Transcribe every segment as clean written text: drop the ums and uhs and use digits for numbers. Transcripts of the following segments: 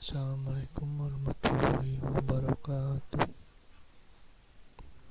Assalamualaikum warahmatullahi wabarakatuh.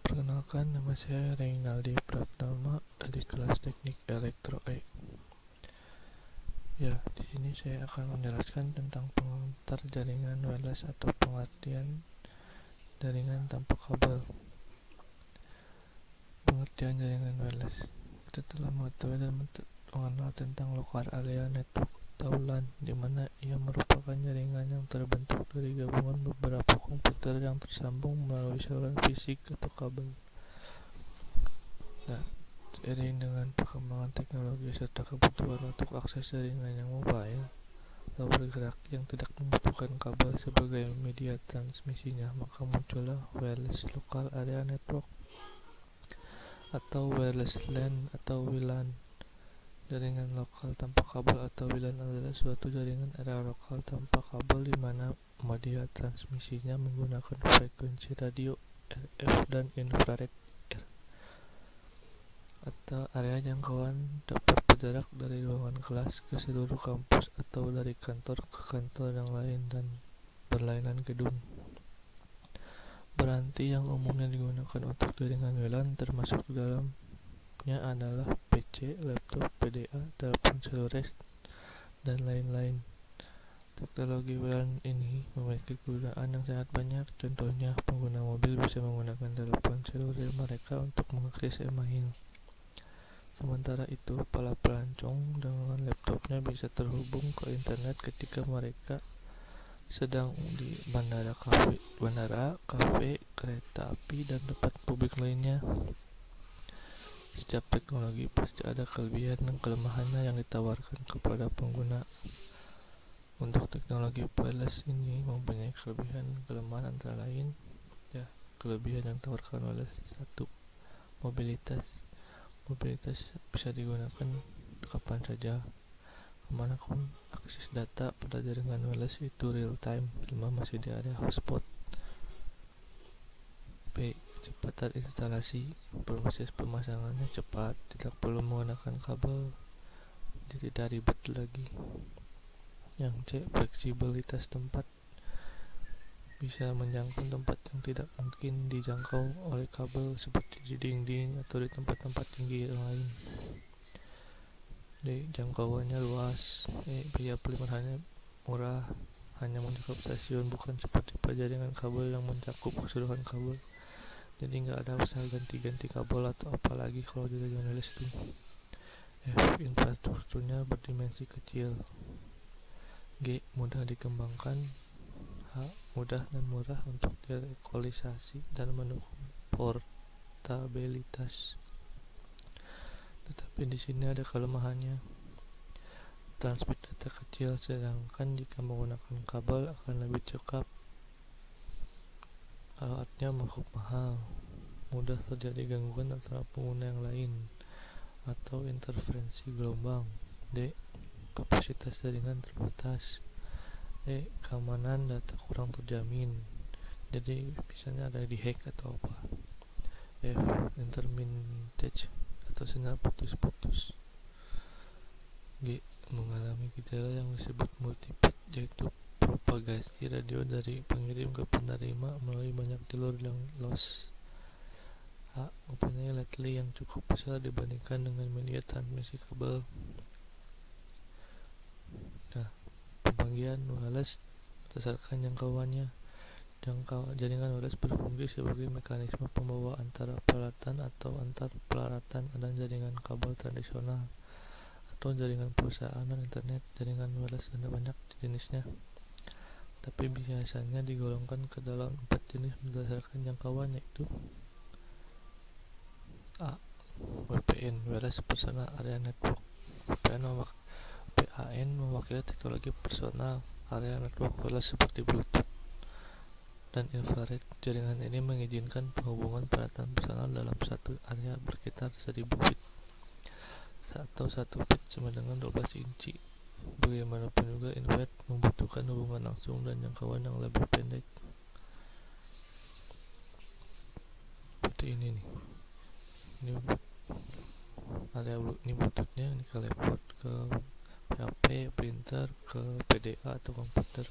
Perkenalkan, nama saya Reynaldi Pratama dari kelas Teknik Elektro E. Ya, di sini saya akan menjelaskan tentang pengantar jaringan wireless atau pengertian jaringan tanpa kabel. Pengertian jaringan wireless. Kita telah mengetahui dan mengenal tentang Local Area Network atau LAN, di mana ia merupakan jaringan yang terbentuk dari gabungan beberapa komputer yang tersambung melalui saluran fisik atau kabel. Nah, seiring dengan perkembangan teknologi serta kebutuhan untuk akses jaringan yang mobile atau bergerak yang tidak membutuhkan kabel sebagai media transmisinya, maka muncullah Wireless Local Area Network atau Wireless LAN atau WLAN. Jaringan lokal tanpa kabel atau WLAN adalah suatu jaringan area lokal tanpa kabel di mana media transmisinya menggunakan frekuensi radio RF dan infrared R, atau area jangkauan dapat berjarak dari ruangan kelas ke seluruh kampus atau dari kantor ke kantor yang lain dan berlainan gedung. Peranti yang umumnya digunakan untuk jaringan WLAN termasuk dalamnya adalah PC, laptop, PDA, telepon seluler, dan lain-lain. Teknologi WLAN ini memiliki kegunaan yang sangat banyak. Contohnya, pengguna mobil bisa menggunakan telepon seluler mereka untuk mengakses email. Sementara itu, para pelancong dengan laptopnya bisa terhubung ke internet ketika mereka sedang di bandara, kafe, kereta api, dan tempat publik lainnya. Setiap teknologi pasti ada kelebihan dan kelemahannya yang ditawarkan kepada pengguna. Untuk teknologi wireless ini mempunyai kelebihan dan kelemahan antara lain. Kelebihan yang ditawarkan wireless: 1. Mobilitas. Mobilitas bisa digunakan kapan saja, kemanapun. Akses data pada jaringan wireless itu real time selama masih di area hotspot. B. Kecepatan instalasi. Proses pemasangannya cepat, tidak perlu menggunakan kabel, jadi tidak ribet lagi. Yang C. Fleksibilitas tempat. Bisa menjangkau tempat yang tidak mungkin dijangkau oleh kabel seperti di dinding atau di tempat-tempat tinggi yang lain. D. Jangkauannya luas. E. Biaya pelimarahannya murah, hanya mencakup stasiun, bukan seperti jaringan kabel yang mencakup keseluruhan kabel. Jadi nggak ada usaha ganti-ganti kabel atau apalagi kalau di jaringan wireless itu. F. Infrastrukturnya berdimensi kecil. G. Mudah dikembangkan. H. Mudah dan murah untuk dilokalisasi dan mendukung portabilitas. Tetapi di sini ada kelemahannya. Transmit data kecil, sedangkan jika menggunakan kabel akan lebih cepat. Alatnya mahal, mudah terjadi gangguan antara pengguna yang lain, atau interferensi gelombang. D. Kapasitas jaringan terbatas. E. Keamanan data kurang terjamin, jadi misalnya ada di hack atau apa. F. Intermittent atau sinyal putus-putus. G. Mengalami gejala yang disebut multipit, yaitu propagasi radio dari pengirim ke penerima melalui banyak jalur yang loss. H. Mempunyai latency yang cukup besar dibandingkan dengan media transmisi kabel. Nah, pembagian wireless berdasarkan jangkauannya. Jaringan wireless berfungsi sebagai mekanisme pembawa antara peralatan atau antar peralatan dan jaringan kabel tradisional atau jaringan perusahaan dan internet. Jaringan wireless ada banyak jenisnya, tapi biasanya digolongkan ke dalam 4 jenis berdasarkan jangkauan, yaitu A. WPN, Wireless Personal Area Network. PAN mewakili teknologi personal area network wireless seperti Bluetooth dan infrared. Jaringan ini mengizinkan penghubungan peralatan personal dalam satu area berkitar 1000 feet atau 1 feet sama dengan 12 inci. Bagaimanapun juga, infrared membutuhkan hubungan langsung dan jangkauan yang lebih pendek. Seperti ini nih. Ini bluetoothnya, ini ke laptop, ke HP, printer, ke PDA atau komputer.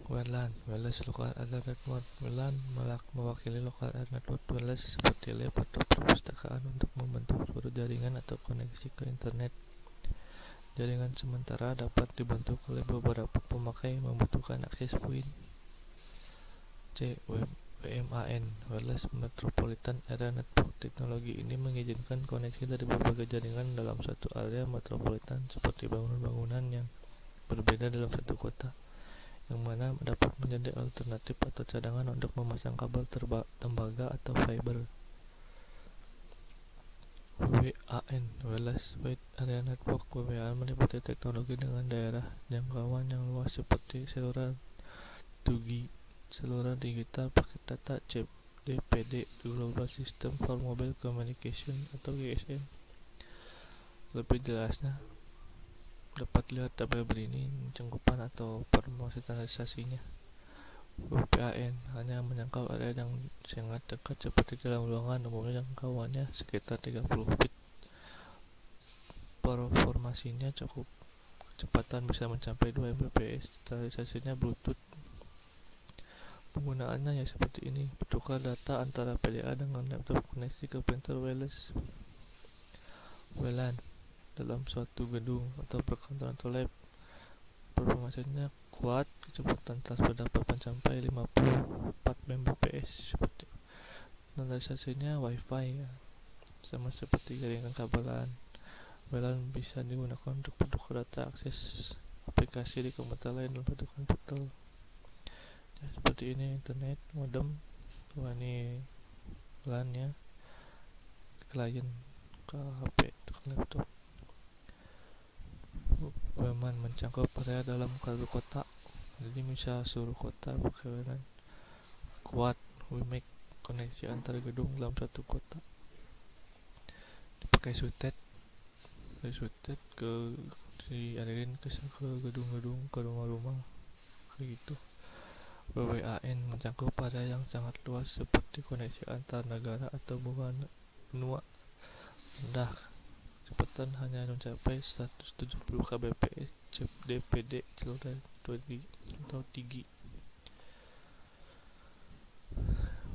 WLAN Wireless Local Area Network. WLAN mewakili Local Area Network wireless seperti lab atau perpustakaan untuk membentuk suatu jaringan atau koneksi ke internet. Jaringan sementara dapat dibentuk oleh beberapa pemakai membutuhkan akses point. WMAN Wireless Metropolitan Area Network. Teknologi ini mengizinkan koneksi dari berbagai jaringan dalam satu area metropolitan seperti bangunan-bangunan yang berbeda dalam satu kota, yang mana dapat menjadi alternatif atau cadangan untuk memasang kabel tembaga atau fiber. WWAN Wireless Wide Area Network. WWAN meliputi teknologi dengan daerah jangkauan yang luas seperti seluler 2G, seluler digital paket data chip, DPD, Global System for Mobile Communication atau GSM. Lebih jelasnya dapat lihat tabel berikut cangkupan atau informasi standarisasinya. WPAN hanya menjangkau area yang sangat dekat seperti dalam ruangan, umumnya jangkauannya sekitar 30 feet. Performasinya cukup, kecepatan bisa mencapai 2 Mbps, standarisasinya Bluetooth. Penggunaannya ya seperti ini: bertukar data antara PDA dengan laptop, koneksi ke printer wireless. WLAN dalam suatu gedung atau perkantoran atau lab. Performasinya kuat, kecepatan transfer dapat mencapai 54 Mbps. Seperti standarisasinya Wi-Fi ya, sama seperti jaringan kabelan. WLAN bisa digunakan untuk bertukar data, akses aplikasi di komputer lain dalam satu komputer. Ya, seperti ini internet, modem, ini LAN ya, klien ke HP atau ke laptop. WLAN mencakup area dalam satu kota, jadi bisa seluruh kota pakai WLAN. Kuat, WiMAX koneksi antar gedung dalam satu kota. Dipakai sutet ke dialirin ke gedung-gedung, ke rumah-rumah kayak gitu. WWAN mencakup area yang sangat luas seperti koneksi antar negara atau benua rendah. Kecepatan hanya mencapai 170 kbps, DPD, seluler 2G atau 3G.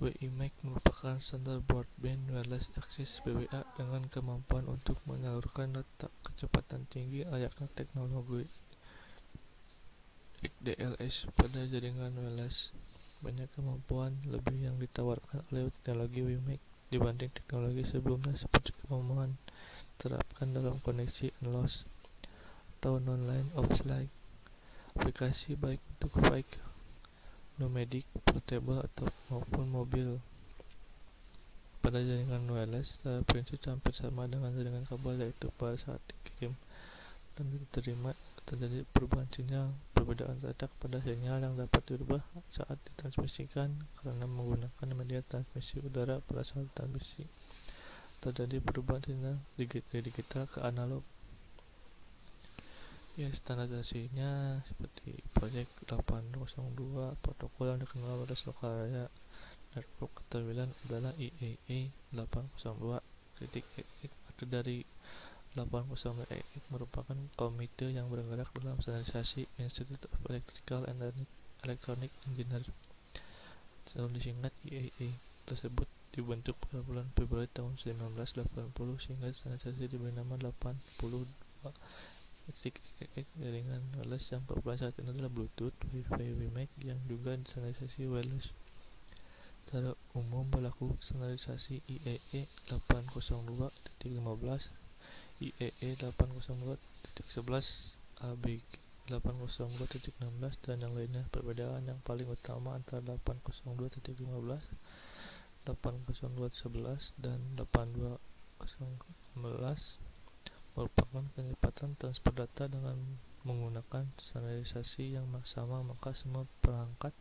WiMAX merupakan standar broadband wireless access BWA dengan kemampuan untuk menyalurkan data kecepatan tinggi layaknya teknologi XDLS pada jaringan wireless. Banyak kemampuan lebih yang ditawarkan oleh teknologi WiMAX dibanding teknologi sebelumnya, seperti kemampuan terapkan dalam koneksi unlost atau non-line of sight, aplikasi baik untuk baik nomadic, portable atau maupun mobil. Pada jaringan wireless, secara prinsip hampir sama dengan jaringan kabel, yaitu pada saat dikirim dan diterima terjadi perubahan sinyal. Perbedaan terletak pada sinyal yang dapat dirubah saat ditransmisikan karena menggunakan media transmisi udara. Pada saat transmisi terjadi perubahan sinyal dari digital ke analog. Ya, standarisasinya seperti Project 802. Protokol yang dikenal pada Local Area Network atau WLAN adalah IEEE 802.x atau dari 802.x merupakan komite yang bergerak dalam standarisasi Institute of Electrical and Electronic Engineers, selalu disingkat IEEE. Tersebut dibentuk pada bulan Februari tahun 1980 sehingga standarisasi diberi nama 82. Jaringan wireless yang populer saat ini adalah Bluetooth, Wi-Fi, WiMAX yang juga standarisasi wireless. Secara umum berlaku standarisasi IEEE 802.15, IEEE 802.11, ABG 802.16 dan yang lainnya. Perbedaan yang paling utama antara 802.15, 802.11 dan 802.11 merupakan kecepatan transfer data dengan menggunakan standarisasi yang sama, maka semua perangkat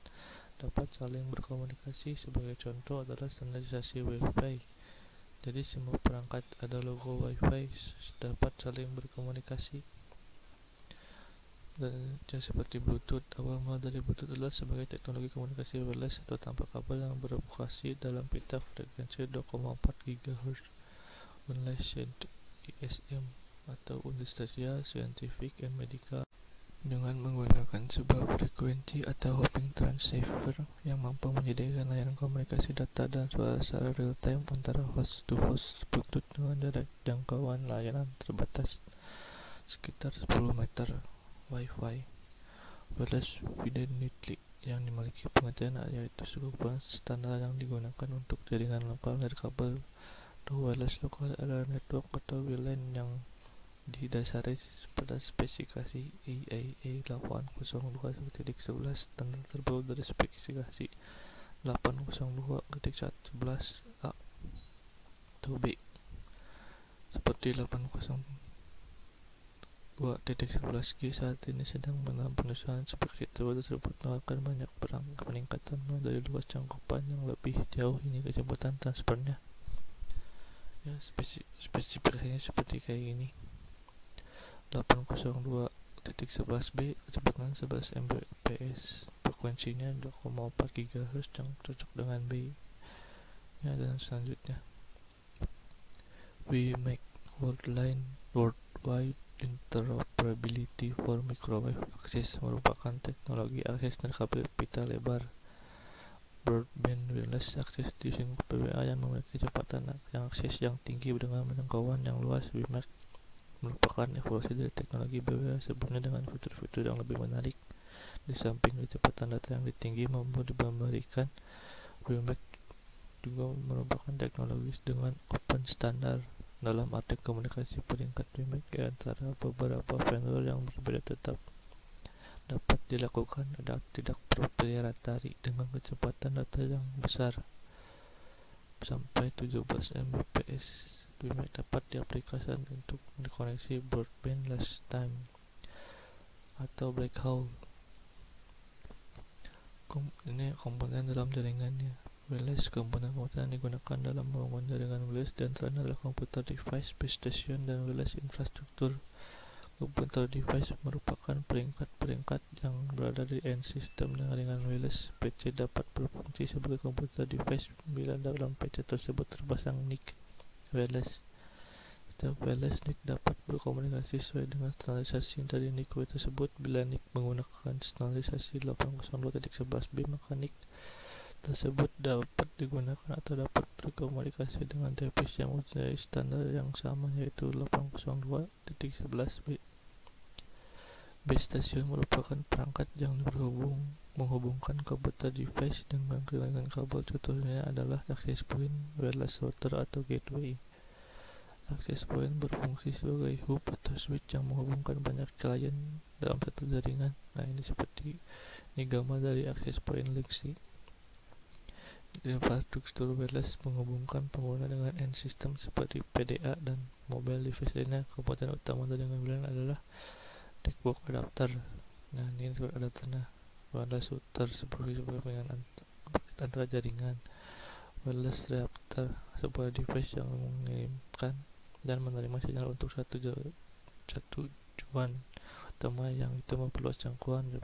dapat saling berkomunikasi. Sebagai contoh adalah standarisasi Wi-Fi. Jadi semua perangkat ada logo Wi-Fi dapat saling berkomunikasi. Dan seperti Bluetooth, awal mula dari Bluetooth adalah sebagai teknologi komunikasi wireless atau tanpa kabel yang beroperasi dalam pita frekuensi 2,4 GHz. Unlicensed ISM atau Industrial, Scientific, and Medical. Dengan menggunakan sebuah frekuensi atau hopping transceiver yang mampu menyediakan layanan komunikasi data dan suara secara real-time antara host to host Bluetooth dengan jarak jangkauan layanan terbatas sekitar 10 meter. Wi-Fi Wireless Fidelity yang dimiliki pengertian yaitu sekumpulan standar yang digunakan untuk jaringan lokal nirkabel atau wireless lokal adalah network atau WLAN yang didasari pada spesifikasi IEEE 802.11. Standar terbaru dari spesifikasi 802.11a atau B, seperti 802.11g saat ini sedang dalam penyusunan. Spesifikasi terbaru tersebut menawarkan banyak peningkatan dari luas cangkupan yang lebih jauh hingga kecepatan transfernya. Ya, spesifikasinya seperti kayak gini. 802.11b kecepatan 11 Mbps, frekuensinya 2,4 GHz yang cocok dengan B ya. Dan selanjutnya we make worldwide interoperability for microwave access merupakan teknologi akses nirkabel pita lebar broadband wireless access di singkup PWA yang memiliki kecepatan akses yang tinggi dengan jangkauan yang luas. WiMAX merupakan evolusi dari teknologi BWA sebelumnya dengan fitur-fitur yang lebih menarik. Di samping kecepatan data yang tinggi mampu diberikan, WiMAX juga merupakan teknologi dengan open standar dalam arti komunikasi peringkat WiMAX di antara beberapa vendor yang berbeda tetap dapat dilakukan tidak perlu berhari-hari dengan kecepatan data yang besar sampai 17 Mbps. WiMAX dapat diaplikasikan untuk koneksi broadband last time atau backhaul. Ini komponen dalam jaringannya. Wireless komponen-komponen yang digunakan dalam membangun jaringan wireless dan adalah komputer device, base station, dan wireless infrastruktur. Komputer device merupakan peringkat-peringkat yang berada di end sistem jaringan wireless. PC dapat berfungsi sebagai komputer device bila dalam PC tersebut terpasang NIC wireless. Setiap wireless NIC dapat berkomunikasi sesuai dengan standarisasi dari NIC tersebut. Bila NIC menggunakan standarisasi 802.11b, maka NIC tersebut dapat digunakan atau dapat berkomunikasi dengan device yang mempunyai standar yang sama, yaitu 802.11b. Base station merupakan perangkat yang menghubungkan komputer device dengan jaringan kabel. Contohnya adalah access point, wireless router, atau gateway. Access point berfungsi sebagai hub atau switch yang menghubungkan banyak klien dalam satu jaringan. Nah, ini seperti ini gambar dari access point link sih. Infrastruktur wireless menghubungkan pengguna dengan end system seperti PDA dan mobile device lainnya. Komponen utama jaringan WLAN adalah network adapter. Nah, ini network adapternya. Wireless router sebagai penghubungan antara jaringan. Wireless adapter sebuah device yang mengirimkan dan menerima sinyal untuk satu tujuan utama, yang itu memperluas jangkauan.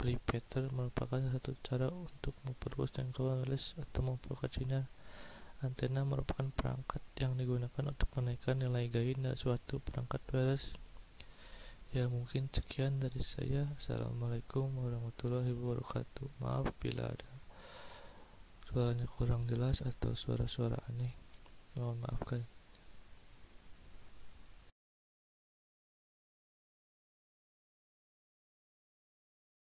Repeater merupakan satu cara untuk memperluas jangkauan wireless atau memperluas sinyal. Antena merupakan perangkat yang digunakan untuk menaikkan nilai gain dari suatu perangkat wireless. Ya, mungkin sekian dari saya. Assalamualaikum warahmatullahi wabarakatuh. Maaf bila ada suaranya kurang jelas atau suara-suara aneh, mohon maafkan.